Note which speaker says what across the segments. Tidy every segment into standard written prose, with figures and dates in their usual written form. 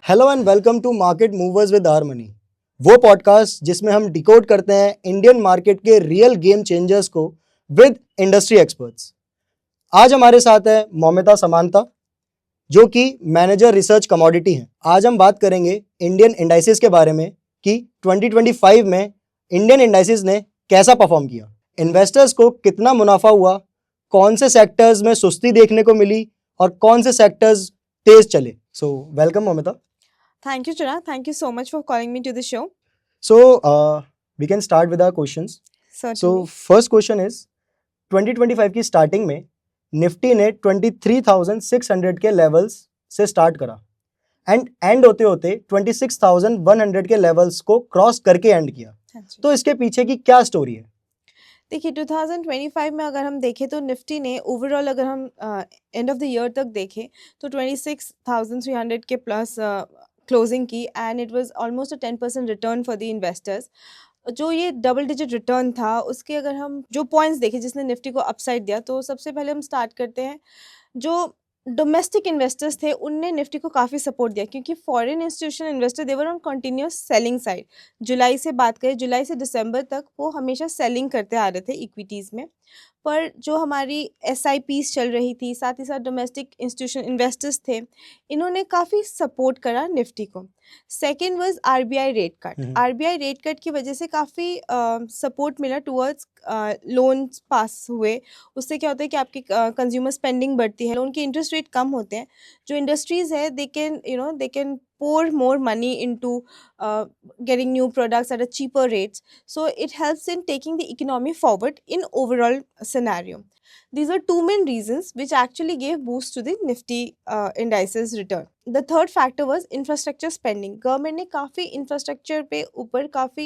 Speaker 1: Hello and welcome to market movers with our money, वो podcast जिसमें हम decode करते हैं इंडियन मार्केट के रियल गेम चेंजर्स को विद इंडस्ट्री एक्सपर्ट्स। आज हमारे साथ है मौमिता समांता, जो कि मैनेजर रिसर्च कमोडिटी हैं। आज हम बात करेंगे इंडियन इंडाइसेस के बारे में कि 2025 में इंडियन इंडाइसेस ने कैसा परफॉर्म किया, इन्वेस्टर्स को कितना मुनाफा हुआ, कौन से सेक्टर्स में सुस्ती देखने को मिली और कौन से सेक्टर्स तेज चले। So welcome Moumita.
Speaker 2: Thank you, Chana. Thank you so much for calling me to the show.
Speaker 1: So we can start with our questions.
Speaker 2: Certainly.
Speaker 1: So first question is 2025 की स्टार्टिंग में निफ्टी ने 23,600 के लेवल्स से start करा and and होते होते 26,100 के levels को क्रॉस करके एंड किया। तो इसके पीछे की क्या स्टोरी है?
Speaker 2: देखिए 2025 में अगर हम देखें तो निफ्टी ने ओवरऑल अगर हम एंड ऑफ द ईयर तक देखें तो 26,300 के प्लस क्लोजिंग की and it was almost a 10% return for the investors. जो ये डबल डिजिट रिटर्न था उसके अगर हम जो पॉइंट्स देखें जिसने निफ्टी को अपसाइड दिया, तो सबसे पहले हम स्टार्ट करते हैं जो डोमेस्टिक इन्वेस्टर्स थे उनने निफ्टी को काफ़ी सपोर्ट दिया, क्योंकि foreign institutional investor they were on continuous selling side. जुलाई से बात करें, जुलाई से दिसंबर तक वो हमेशा सेलिंग करते आ रहे थे इक्विटीज़ में। पर जो हमारी एसआईपीज चल रही थी, साथ ही साथ डोमेस्टिक इंस्टीट्यूशन इन्वेस्टर्स थे, इन्होंने काफ़ी सपोर्ट करा निफ्टी को। Second was RBI rate cut. RBI rate cut की वजह से काफ़ी सपोर्ट मिला टूवर्ड्स लोन्स पास हुए। उससे क्या होता है कि आपकी कंज्यूमर स्पेंडिंग बढ़ती है, लोन के इंटरेस्ट रेट कम होते हैं। जो इंडस्ट्रीज़ है they can pour more money into getting new products at a cheaper rates, so it helps in taking the economy forward in overall scenario. These are two main reasons which actually gave boost to the nifty indices return. The third factor was infrastructure spending. Government ने काफ़ी infrastructure पे ऊपर काफ़ी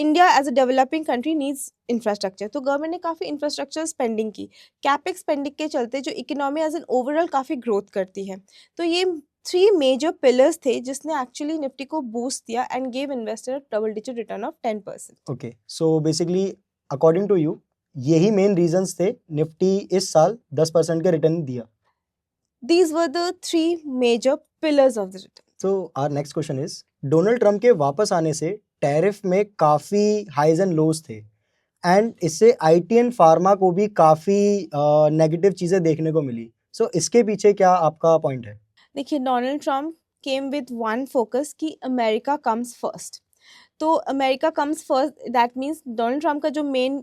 Speaker 2: India as a developing country needs infrastructure, तो government ने काफ़ी infrastructure spending की। Capex spending के चलते जो इकोनॉमी एज एन ओवरऑल काफ़ी ग्रोथ करती है। तो ये 3 मेजर पिलर्स थे जिसने एक्चुअली निफ्टी को बूस्ट दिया and gave investor double digit return of 10%।
Speaker 1: Okay, so basically according to you यही मेन रीजंस थे निफ्टी इस साल 10% के रिटर्न दिया।
Speaker 2: These were the 3 major pillars of the return.
Speaker 1: So our next question is, Donald Trump के वापस आने से टैरिफ में काफ़ी हाइज एंड लोज थे एंड इससे आईटी एंड फार्मा को भी काफ़ी नेगेटिव चीज़ें देखने को मिली। सो इसके पीछे क्या आपका पॉइंट है?
Speaker 2: देखिए, Donald Trump came with one focus कि अमेरिका कम्स फर्स्ट। तो America comes first that means Donald Trump का जो मेन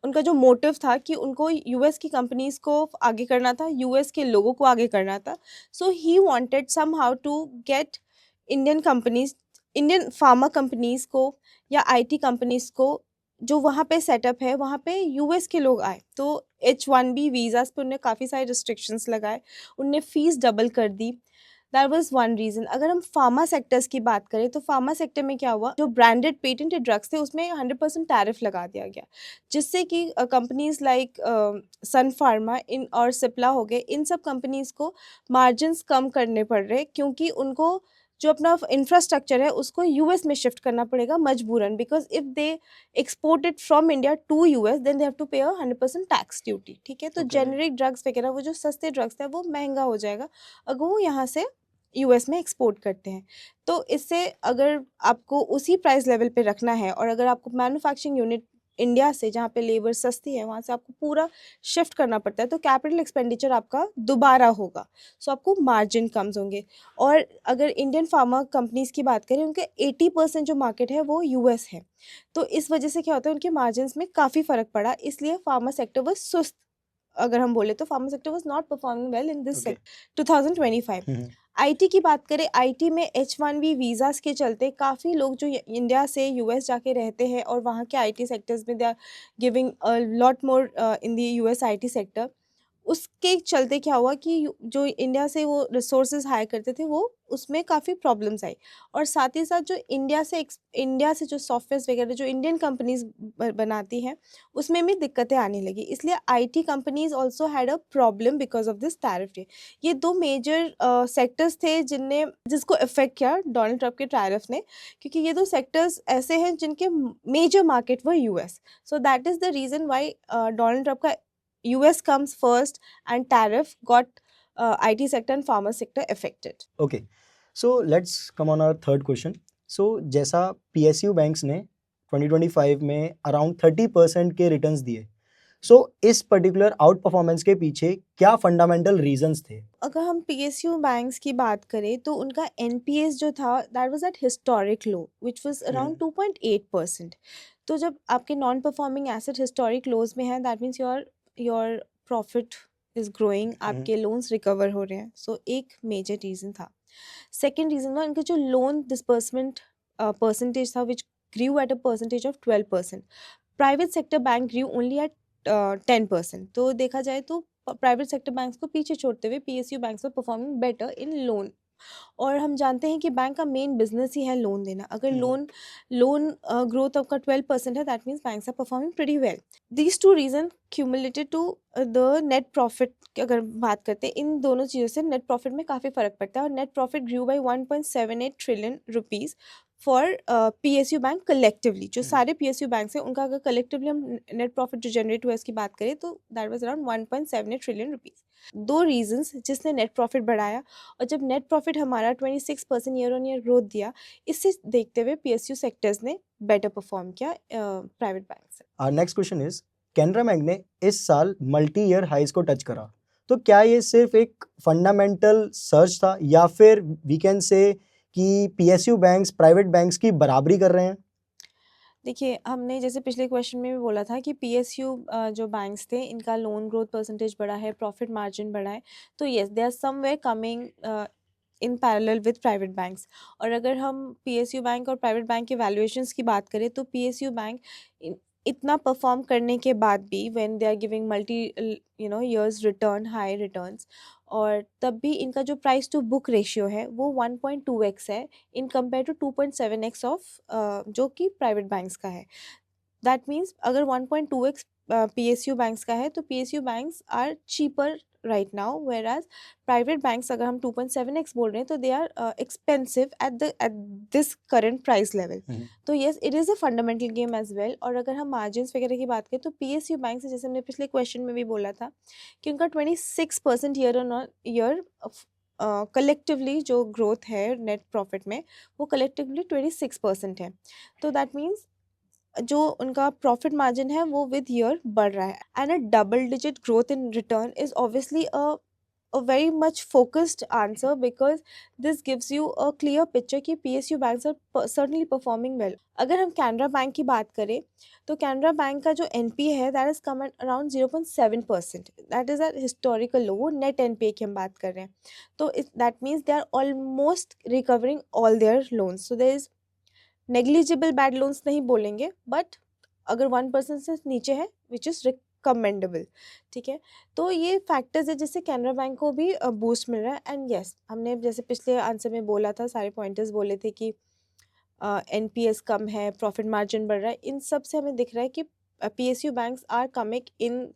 Speaker 2: उनका जो मोटिव था कि उनको यूएस की कंपनीज को आगे करना था, यूएस के लोगों को आगे करना था। So he wanted somehow to get Indian companies, Indian pharma companies को या आईटी कंपनीज को जो वहाँ पे सेटअप है वहाँ पे यूएस के लोग आए। तो H1B वीज़ास पे उन्हें काफ़ी सारे रिस्ट्रिक्शंस लगाए, उनने फ़ीस डबल कर दी। That was one reason. अगर हम फार्मा सेक्टर्स की बात करें तो फार्मा सेक्टर में क्या हुआ, जो ब्रांडेड पेटेंटेड ड्रग्स थे उसमें 100% टैरिफ लगा दिया गया, जिससे कि कंपनीज लाइक सन फार्मा इन और सिप्ला हो गए, इन सब कंपनीज को मार्जिन्स कम करने पड़ रहे, क्योंकि उनको जो अपना इंफ्रास्ट्रक्चर है उसको यूएस में शिफ्ट करना पड़ेगा मजबूरन, because if they export it from India to US then they have to pay 100% tax duty. ठीक है, तो जेनरिक ड्रग्स वगैरह वो जो सस्ते ड्रग्स थे वो महंगा हो जाएगा अगर वो यहाँ से यूएस में एक्सपोर्ट करते हैं। तो इससे अगर आपको उसी प्राइस लेवल पे रखना है और अगर आपको मैन्युफैक्चरिंग यूनिट इंडिया से, जहाँ पे लेबर सस्ती है, वहाँ से आपको पूरा शिफ्ट करना पड़ता है, तो कैपिटल एक्सपेंडिचर आपका दोबारा होगा, सो आपको मार्जिन कम होंगे। और अगर इंडियन फार्मा कंपनीज की बात करें, उनके 80% जो मार्केट है वो यूएस है, तो इस वजह से क्या होता है उनके मार्जिन में काफ़ी फ़र्क पड़ा, इसलिए फार्मा सेक्टर वो सुस्त, अगर हम बोले तो pharma sector was not performing well in this 2025। IT की बात करें, आईटी में H1B वीज़ास के चलते काफ़ी लोग जो इंडिया से यूएस जाके रहते हैं और वहाँ के आईटी सेक्टर्स में they are giving a lot more in the US IT sector. उसके चलते क्या हुआ कि जो इंडिया से वो रिसोर्सेज हायर करते थे वो उसमें काफ़ी प्रॉब्लम्स आई, और साथ ही साथ जो इंडिया से जो सॉफ्टवेयर वगैरह जो इंडियन कंपनीज बनाती हैं उसमें भी दिक्कतें आने लगी, इसलिए IT companies also had a problem because of this tariff day. ये 2 मेजर सेक्टर्स थे जिसको इफेक्ट किया डोनाल्ड ट्रम्प के टैरिफ ने, क्योंकि ये 2 सेक्टर्स ऐसे हैं जिनके मेजर मार्केट वो US, so that is the reason Y Donald Trump का US comes first and tariff got IT sector and pharma sector affected.
Speaker 1: Okay, so let's come on our third question. So जैसा PSU banks ने 2025 में around 30% के returns दिए, सो इस particular out performance के पीछे क्या फंडामेंटल रीजंस थे?
Speaker 2: अगर हम PSU बैंक्स की बात करें तो उनका NPS जो था that was at historic low which was around 2.8%. तो जब आपके non performing asset historic lows में है that means your profit is growing, आपके लोन्स रिकवर हो रहे हैं. सो एक मेजर रीज़न था. सेकेंड रीज़न था इनके जो लोन डिसबर्समेंट परसेंटेज था which grew at a percentage of 12%. Private sector bank grew only at 10%. तो देखा जाए तो प्राइवेट सेक्टर बैंक्स को पीछे छोड़ते हुए PSU banks are performing better in loan. और हम जानते हैं कि बैंक का मेन बिजनेस ही है लोन देना. अगर लोन ग्रोथ आपका 12% है that means banks are performing pretty well. These two reason cumulated to the net profit. अगर बात करते हैं इन दोनों चीज़ों से नेट प्रॉफिट में काफ़ी फ़र्क पड़ता है और net profit grew by 1.78 trillion rupees for PSU bank collectively. जो सारे PSU बैंक्स हैं उनका अगर कलेक्टिवली हम नेट प्रॉफिट जो जनरेट हुआ इसकी बात करें तो that was around 1.78 trillion rupees. दो रीजंस जिसने नेट प्रॉफिट बढ़ाया. और जब नेट प्रॉफिट हमारा 26% ईयर ऑन ईयर ग्रोथ दिया, इससे देखते हुए PSU सेक्टर्स ने बेटर परफॉर्म किया प्राइवेट बैंक से.
Speaker 1: Our next question is, Canara bank ने इस साल मल्टी ईयर हाइज को टच करा, तो क्या ये सिर्फ एक फंडामेंटल सर्च था या फिर वी कैन से कि PSU बैंक्स प्राइवेट बैंक्स की बराबरी कर रहे हैं?
Speaker 2: देखिए, हमने जैसे पिछले क्वेश्चन में भी बोला था कि PSU जो बैंक्स थे इनका लोन ग्रोथ परसेंटेज बढ़ा है, प्रॉफिट मार्जिन बढ़ा है. तो yes they are somewhere coming in parallel with private banks. और अगर हम PSU बैंक और प्राइवेट बैंक के वैल्यूएशंस की बात करें तो PSU बैंक इतना परफॉर्म करने के बाद भी when they are giving multi years return, high returns, और तब भी इनका जो प्राइस टू बुक रेशियो है वो 1.2x है in compare to 2.7x of जो कि प्राइवेट बैंक्स का है. दैट मीन्स अगर 1.2x PSU बैंक्स का है तो PSU banks are cheaper right now, whereas private banks अगर हम 2.7x बोल रहे हैं तो they are expensive at this current price level. तो yes it is a fundamental game as well. और अगर हम मार्जिन्स वगैरह की बात करें तो PSU बैंक से, जैसे हमने पिछले क्वेश्चन में भी बोला था कि उनका 26% ईयर ऑन ईयर कलेक्टिवली जो ग्रोथ है नेट प्रॉफिट में वो कलेक्टिवली 26% है. तो दैट मीन्स जो उनका प्रॉफिट मार्जिन है वो विद ईयर बढ़ रहा है. And a double digit growth in return is obviously a very much focused answer because this gives you a clear picture कि PSU banks are certainly performing well. अगर हम Canara bank की बात करें तो कैनरा बैंक का जो NPA है that has come at around 0.7%. that is a historical low. वो net NPA की हम बात कर रहे हैं. तो that means they are almost recovering all their loans. So there is negligible bad loans नहीं बोलेंगे बट अगर 1% से नीचे है विच इज़ रिकमेंडेबल. ठीक है, तो ये फैक्टर्स है जिससे कैनरा बैंक को भी बूस्ट मिल रहा है. एंड येस हमने जैसे पिछले आंसर में बोला था, सारे पॉइंटर्स बोले थे कि NPS कम है, प्रॉफिट मार्जिन बढ़ रहा है. इन सब से हमें दिख रहा है कि PSU banks are coming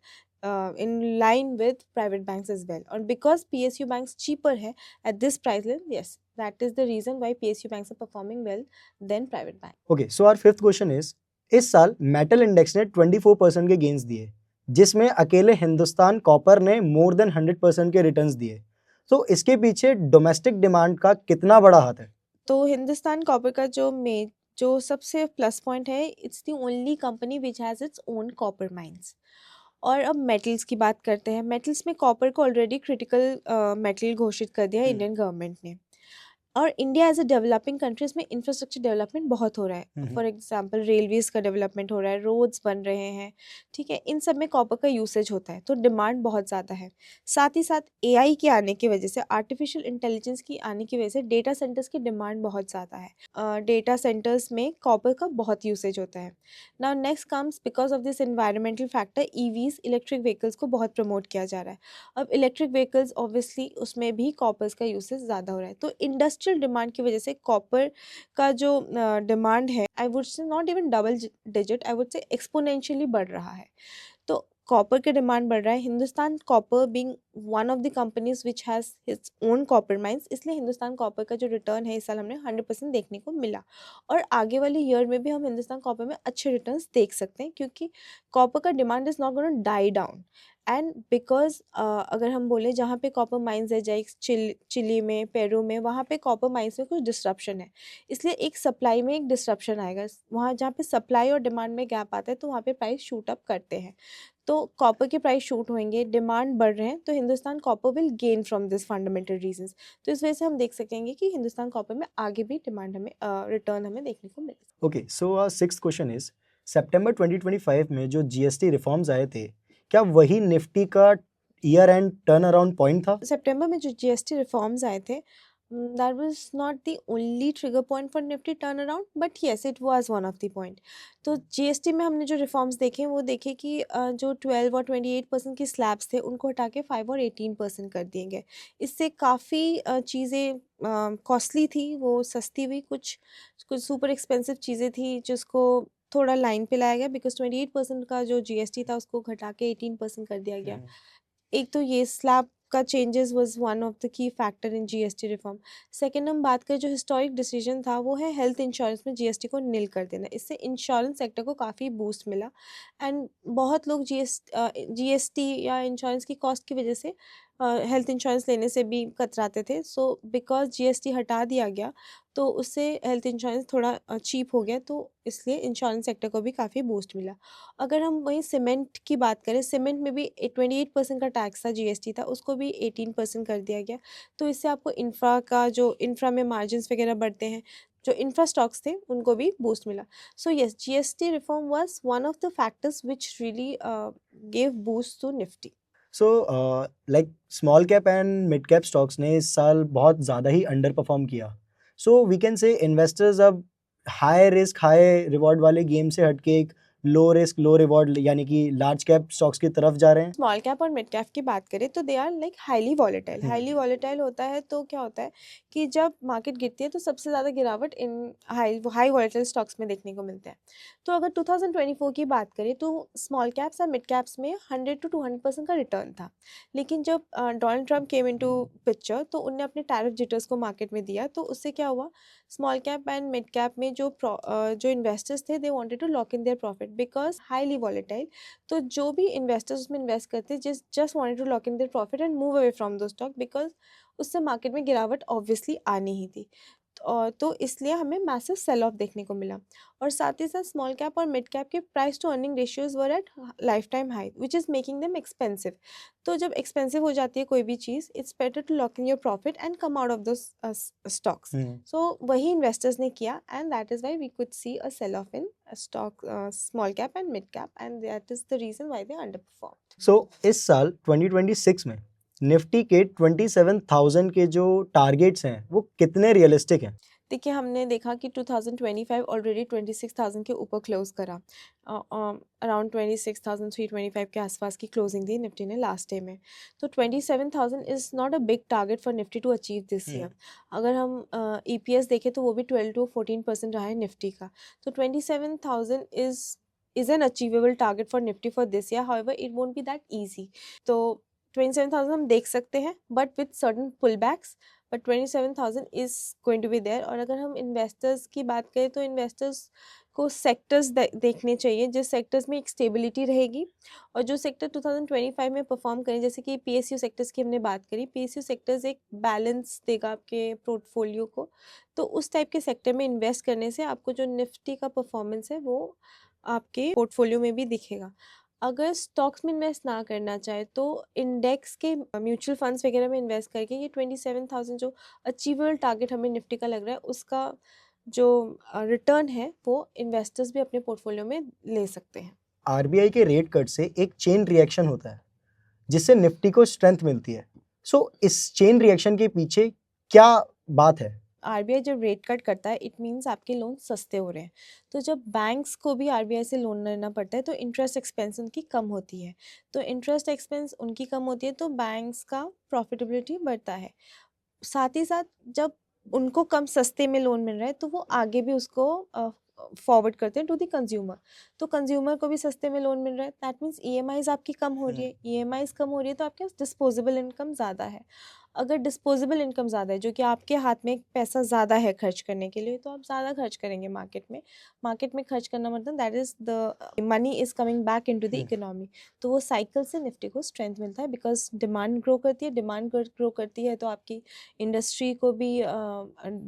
Speaker 2: in line with private banks as well. और because PSU banks cheaper है at this price level, yes, that is the reason why PSU banks are performing well than private bank.
Speaker 1: Okay, so our fifth question is, इस साल metal index ने 24% के gains दिए, जिसमें अकेले Hindustan copper ने more than 100% के रिटर्न्स दिए. तो इसके पीछे डोमेस्टिक डिमांड का कितना बड़ा हाथ है?
Speaker 2: तो हिंदुस्तान कॉपर का जो सबसे प्लस पॉइंट है, it's the only company which has its own copper mines. और अब मेटल्स की बात करते हैं. मेटल्स में कॉपर को ऑलरेडी क्रिटिकल मेटल घोषित कर दिया है इंडियन गवर्नमेंट ने. और India as a developing country में इंफ्रास्ट्रक्चर डेवलपमेंट बहुत हो रहा है. फॉर एग्जांपल रेलवेज का डेवलपमेंट हो रहा है, रोड्स बन रहे हैं. ठीक है, इन सब में कॉपर का यूसेज होता है तो डिमांड बहुत ज़्यादा है. साथ ही साथ AI के आने की वजह से, आर्टिफिशियल इंटेलिजेंस की आने की वजह से डेटा सेंटर्स की डिमांड बहुत ज़्यादा है. डेटा सेंटर्स में कॉपर का बहुत यूसेज होता है. Now next comes because of this environmental factor EVs, electric vehicles को बहुत प्रमोट किया जा रहा है. अब इलेक्ट्रिक व्हीकल्स ऑब्वियसली उसमें भी कॉपर्स का यूसेज ज़्यादा हो रहा है. तो इंडस्ट्रियल डिमांड की वजह से कॉपर का जो डिमांड है, I would say not even double digit, I would say exponentially बढ़ रहा है. तो कॉपर का डिमांड बढ़ रहा है, Hindustan copper being one of the companies which has its own copper mines, इसलिए हिंदुस्तान कॉपर का जो रिटर्न है इस साल हमने 100% देखने को मिला। और आगे वाले ईयर में भी हम हिंदुस्तान कॉपर में अच्छे रिटर्न्स देख सकते हैं, क्योंकि कॉपर का demand is not gonna die down. And because अगर हम बोले जहाँ पे कॉपर माइंस है, जैसे चिली में, पेरू में, वहाँ पे कॉपर माइंस में कुछ डिस्ट्रप्शन है, इसलिए एक सप्लाई में एक डिस्ट्रप्शन आएगा। वहाँ जहाँ पे सप्लाई और डिमांड में गैप आता है तो वहाँ पे प्राइस शूट अप करते हैं। तो कॉपर के प्राइस शूट होंगे, डिमांड बढ़ रहे हैं, तो Hindustan copper will gain from this fundamental reasons. तो इस वजह से हम देख सकेंगे कि हिंदुस्तान कॉपर में आगे भी डिमांड हमें रिटर्न हमें देखने को मिलेगा।
Speaker 1: Okay, so sixth question is, सितंबर 2025 में जो जीएसटी रिफॉर्म्स आए थे, क्या वही निफ्टी का year and turn around point था?
Speaker 2: सितंबर में जो जीएसटी रिफॉर्म्स आए थे, that was not the only trigger point for Nifty turnaround, but yes, it was one of the point. तो जीएसटी में हमने जो रिफॉर्म्स देखे वो देखे कि जो 12 और 28% की स्लैब्स थे उनको हटा के 5 और 18% कर दिए गए। इससे काफ़ी चीज़ें कॉस्टली थी, वो सस्ती हुई, कुछ कुछ सुपर एक्सपेंसिव चीज़ें थी जिसको थोड़ा लाइन पे लाया गया, बिकॉज 28% का जो जीएसटी था उसको घटा के 18% कर दिया गया। एक तो ये स्लैब का changes was one of the key factor in GST reform. Second हम बात करें जो हिस्टोरिक डिसीजन था वो है हेल्थ इंश्योरेंस में जीएसटी को निल कर देना। इससे इंश्योरेंस सेक्टर को काफ़ी बूस्ट मिला एंड बहुत लोग जीएसटी या इंश्योरेंस की कॉस्ट की वजह से हेल्थ इंश्योरेंस लेने से भी कतराते थे। सो बिकॉज जीएसटी हटा दिया गया तो उससे हेल्थ इंश्योरेंस थोड़ा चीप हो गया, तो इसलिए इंश्योरेंस सेक्टर को भी काफ़ी बूस्ट मिला। अगर हम वहीं सीमेंट की बात करें, सीमेंट में भी 28% का टैक्स था, जीएसटी था, उसको भी 18% कर दिया गया। तो इससे आपको इंफ्रा में मार्जिन्स वगैरह बढ़ते हैं, जो इंफ्रा स्टॉक्स थे उनको भी बूस्ट मिला। So yes, GST reform was one of the factors which really gave boost to Nifty.
Speaker 1: So like small cap and mid cap stocks ने इस साल बहुत ज़्यादा ही अंडर परफॉर्म किया। So we can say investors अब high risk high reward वाले game से हटके एक लो रिस्क लो रिवॉर्ड यानी कि लार्ज कैप स्टॉक्स की तरफ जा रहे हैं।
Speaker 2: स्मॉल कैप और मिड कैप की बात करें तो they are like highly volatile. Highly volatile होता है तो क्या होता है कि जब मार्केट गिरती है तो सबसे ज़्यादा गिरावट इन हाई वॉलेटाइल स्टॉक्स में देखने को मिलता है। तो अगर 2024 की बात करें तो स्मॉल कैप्स और मिड कैप्स में 100 to 200% का रिटर्न था। लेकिन जब Donald Trump came into picture तो उनने अपने टैरिफ जिटर्स को मार्केट में दिया, तो उससे क्या हुआ, small cap and mid cap में जो इन्वेस्टर्स थे they wanted to lock in their profit because highly volatile. तो जो भी इन्वेस्टर्स उसमें इन्वेस्ट करते हैं just wanted to lock in their profit and move away from those stock, because उससे मार्केट में गिरावट ऑब्वियसली आनी ही थी। तो इसलिए हमें मैसिव सेल ऑफ देखने को मिला। और साथ ही साथ स्मॉल कैप और मिड कैप के price to earning ratios were at lifetime high which is making them expensive. तो जब एक्सपेंसिव हो जाती है कोई भी चीज़, it's better to lock in your profit and come out of those stocks. So वही इन्वेस्टर्स ने किया and that is why we could see a sell off in stock small cap and mid cap and that is the reason why they underperformed.
Speaker 1: So इस साल 2026 में Nifty के 27,000 के जो targets हैं वो कितने रियलिस्टिक हैं?
Speaker 2: देखिए, हमने देखा कि 2025 ऑलरेडी 26,000 के ऊपर क्लोज करा। अराउंड 26,325 के आसपास की क्लोजिंग दी निफ्टी ने लास्ट डे में। तो 27,000 is not a big target for Nifty to achieve this year. अगर हम ईपीएस देखें तो वो भी 12 to 14% रहा है निफ्टी का। तो 27,000 is an achievable target for Nifty for this year, however it won't be that easy. तो 27,000 हम देख सकते हैं but with certain pull backs, but 27,000 is going to be there. और अगर हम इन्वेस्टर्स की बात करें तो इन्वेस्टर्स को सेक्टर्स देखने चाहिए जिस सेक्टर्स में एक स्टेबिलिटी रहेगी और जो सेक्टर 2025 में परफॉर्म करें, जैसे कि पीएसयू सेक्टर्स की हमने बात करी। पीएसयू सेक्टर्स एक बैलेंस देगा आपके पोर्टफोलियो को, तो उस टाइप के सेक्टर में इन्वेस्ट करने से आपको जो निफ्टी का परफॉर्मेंस है वो आपके पोर्टफोलियो में भी दिखेगा। अगर स्टॉक्स में इन्वेस्ट ना करना चाहे तो इंडेक्स के म्यूचुअल फंड्स वगैरह में इन्वेस्ट करके ये 27,000 जो अचीवेबल टारगेट हमें निफ्टी का लग रहा है उसका जो रिटर्न है वो इन्वेस्टर्स भी अपने पोर्टफोलियो में ले सकते हैं।
Speaker 1: आरबीआई के रेट कट से एक चेन रिएक्शन होता है जिससे निफ्टी को स्ट्रेंथ मिलती है। सो इस चेन रिएक्शन के पीछे क्या बात है?
Speaker 2: आरबीआई जब रेट कट करता है इट मीन्स आपके लोन सस्ते हो रहे हैं। तो जब बैंक्स को भी आरबीआई से लोन लेना पड़ता है तो इंटरेस्ट एक्सपेंस उनकी कम होती है। तो इंटरेस्ट एक्सपेंस उनकी कम होती है तो बैंक्स का प्रॉफिटेबिलिटी बढ़ता है। साथ ही साथ जब उनको कम सस्ते में लोन मिल रहा है तो वो आगे भी उसको फॉरवर्ड करते हैं टू द कंज्यूमर। तो कंज्यूमर को भी सस्ते में लोन मिल रहा है, दैट मीन्स ईएमआईज आपकी कम हो रही है। ईएमआईज कम हो रही है तो आपके पास डिस्पोजेबल इनकम ज़्यादा है। अगर डिस्पोजेबल इनकम ज़्यादा है, जो कि आपके हाथ में पैसा ज़्यादा है खर्च करने के लिए, तो आप ज़्यादा खर्च करेंगे मार्केट में। मार्केट में खर्च करना मतलब that is the money is coming back into the economy. तो वो साइकिल से निफ्टी को स्ट्रेंथ मिलता है, बिकॉज डिमांड ग्रो करती है। डिमांड ग्रो करती है तो आपकी इंडस्ट्री को भी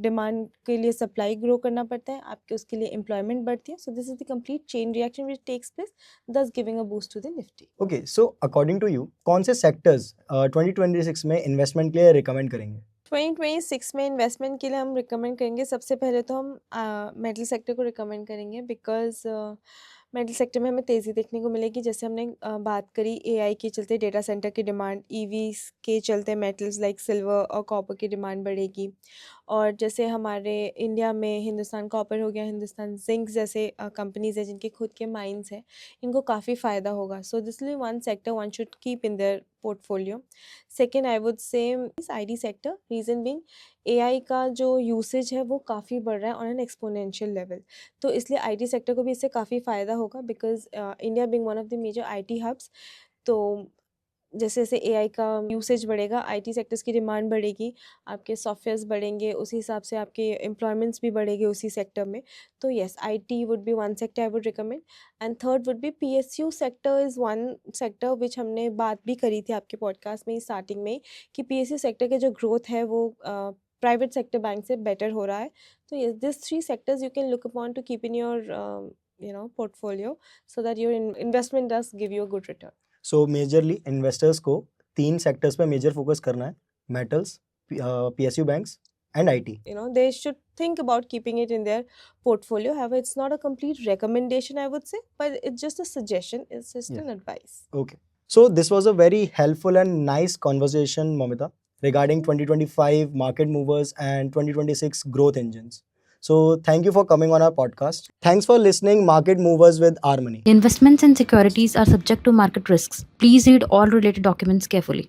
Speaker 2: डिमांड के लिए सप्लाई ग्रो करना पड़ता है, आपके उसके लिए एम्प्लॉयमेंट बढ़ती है। So this is the complete chain reaction which takes place, thus giving a boost to the nifty.
Speaker 1: Okay, so according to you कौन से सेक्टर्स 2026 में इन्वेस्टमेंट के लिए रिकमेंड करेंगे?
Speaker 2: 2026 में इन्वेस्टमेंट के लिए हम रिकमेंड करेंगे, सबसे पहले तो हम मेटल सेक्टर को रिकमेंड करेंगे, बिकॉज मेटल सेक्टर में हमें तेज़ी देखने को मिलेगी। जैसे हमने बात करी एआई के चलते डेटा सेंटर की डिमांड, ईवीज के चलते मेटल्स लाइक सिल्वर और कॉपर की डिमांड बढ़ेगी। और जैसे हमारे इंडिया में हिंदुस्तान कॉपर हो गया, हिंदुस्तान जिंक जैसे कंपनीज हैं जिनके खुद के माइंस हैं, इनको काफ़ी फ़ायदा होगा। सो this is one sector one should keep in their portfolio. Second I would say IT sector, reason being AI का जो यूसेज है वो काफ़ी बढ़ रहा है ऑन एन एक्सपोनेंशियल लेवल। तो इसलिए आईटी सेक्टर को भी इससे काफ़ी फ़ायदा होगा, because India being one of the major IT hubs. तो जैसे जैसे एआई का यूसेज बढ़ेगा, आईटी सेक्टर्स की डिमांड बढ़ेगी, आपके सॉफ्टवेयर्स बढ़ेंगे, उसी हिसाब से आपके एम्प्लॉयमेंट्स भी बढ़ेंगे उसी सेक्टर में। तो yes, IT would be one sector I would recommend. And third would be PSU sector is one sector which हमने बात भी करी थी आपके पॉडकास्ट में स्टार्टिंग में, कि पीएसयू सेक्टर के जो ग्रोथ है वो प्राइवेट सेक्टर बैंक से बेटर हो रहा है। तो yes, this 3 sectors you can look upon two keep in your portfolio so that your investment does give you a good return.
Speaker 1: So majorly investors को 3 सेक्टर्स पे major focus करना है, metals, PSU banks and IT.
Speaker 2: They should think about keeping it in their portfolio. However, it's not a complete recommendation, I would say, but it's just a suggestion. It's just an advice.
Speaker 1: Okay. So this was a very helpful and nice conversation, Momita, regarding 2025 market movers and 2026 growth engines. So thank you for coming on our podcast. Thanks for listening Market Movers with Our Money.
Speaker 3: Investments in securities are subject to market risks. Please read all related documents carefully.